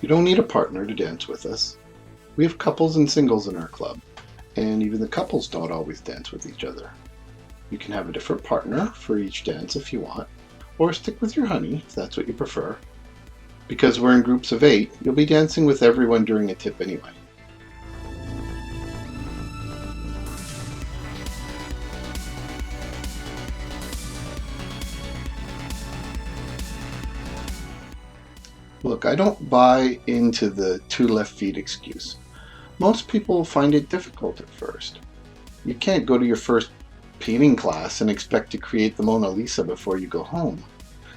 You don't need a partner to dance with us. We have couples and singles in our club, and even the couples don't always dance with each other. You can have a different partner for each dance if you want, or stick with your honey if that's what you prefer. Because we're in groups of 8, you'll be dancing with everyone during a tip anyway. Look, I don't buy into the 2 left feet excuse. Most people find it difficult at first. You can't go to your first painting class and expect to create the Mona Lisa before you go home.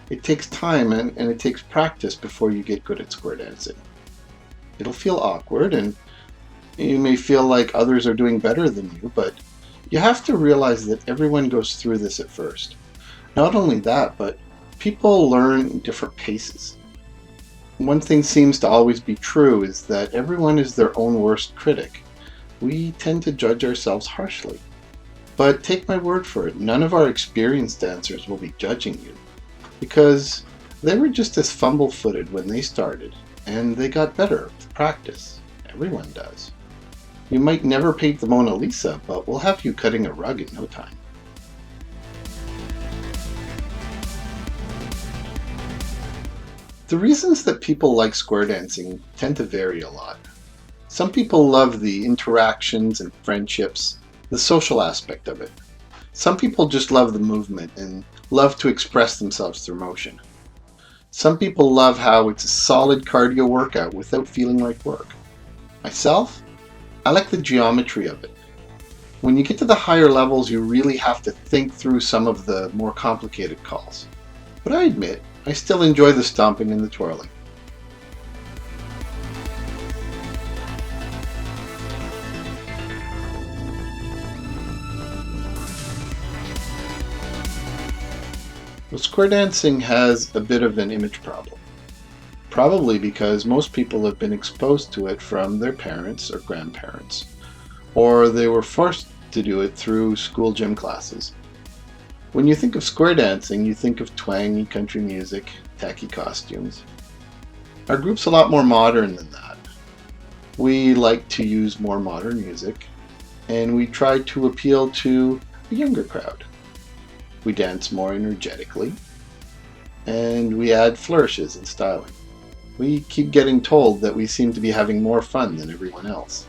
It takes time and it takes practice before you get good at square dancing. It'll feel awkward and you may feel like others are doing better than you, but you have to realize that everyone goes through this at first. Not only that, but people learn in different paces. One thing seems to always be true is that everyone is their own worst critic. We tend to judge ourselves harshly. But take my word for it, none of our experienced dancers will be judging you, because they were just as fumble-footed when they started, and they got better with practice. Everyone does. You might never paint the Mona Lisa, but we'll have you cutting a rug in no time. The reasons that people like square dancing tend to vary a lot. Some people love the interactions and friendships, the social aspect of it. Some people just love the movement and love to express themselves through motion. Some people love how it's a solid cardio workout without feeling like work. Myself, I like the geometry of it. When you get to the higher levels, you really have to think through some of the more complicated calls. But I admit, I still enjoy the stomping and the twirling. Well, square dancing has a bit of an image problem. Probably because most people have been exposed to it from their parents or grandparents, or they were forced to do it through school gym classes. When you think of square dancing, you think of twangy country music, tacky costumes. Our group's a lot more modern than that. We like to use more modern music, and we try to appeal to a younger crowd. We dance more energetically, and we add flourishes and styling. We keep getting told that we seem to be having more fun than everyone else.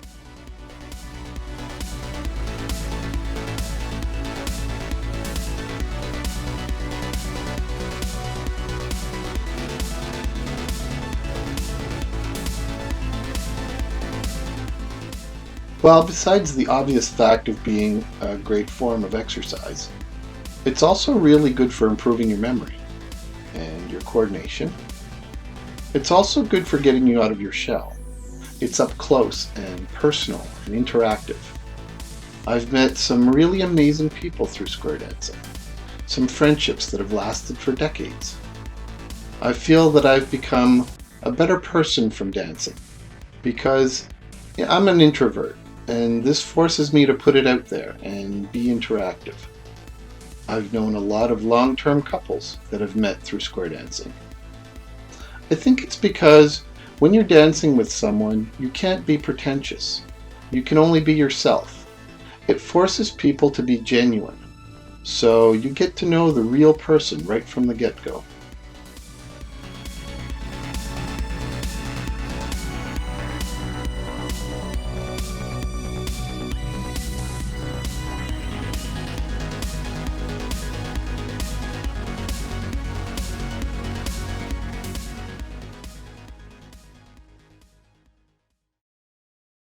Well, besides the obvious fact of being a great form of exercise, it's also really good for improving your memory and your coordination. It's also good for getting you out of your shell. It's up close and personal and interactive. I've met some really amazing people through square dancing, some friendships that have lasted for decades. I feel that I've become a better person from dancing because I'm an introvert, and this forces me to put it out there and be interactive. I've known a lot of long-term couples that have met through square dancing. I think it's because when you're dancing with someone, you can't be pretentious. You can only be yourself. It forces people to be genuine, so you get to know the real person right from the get-go.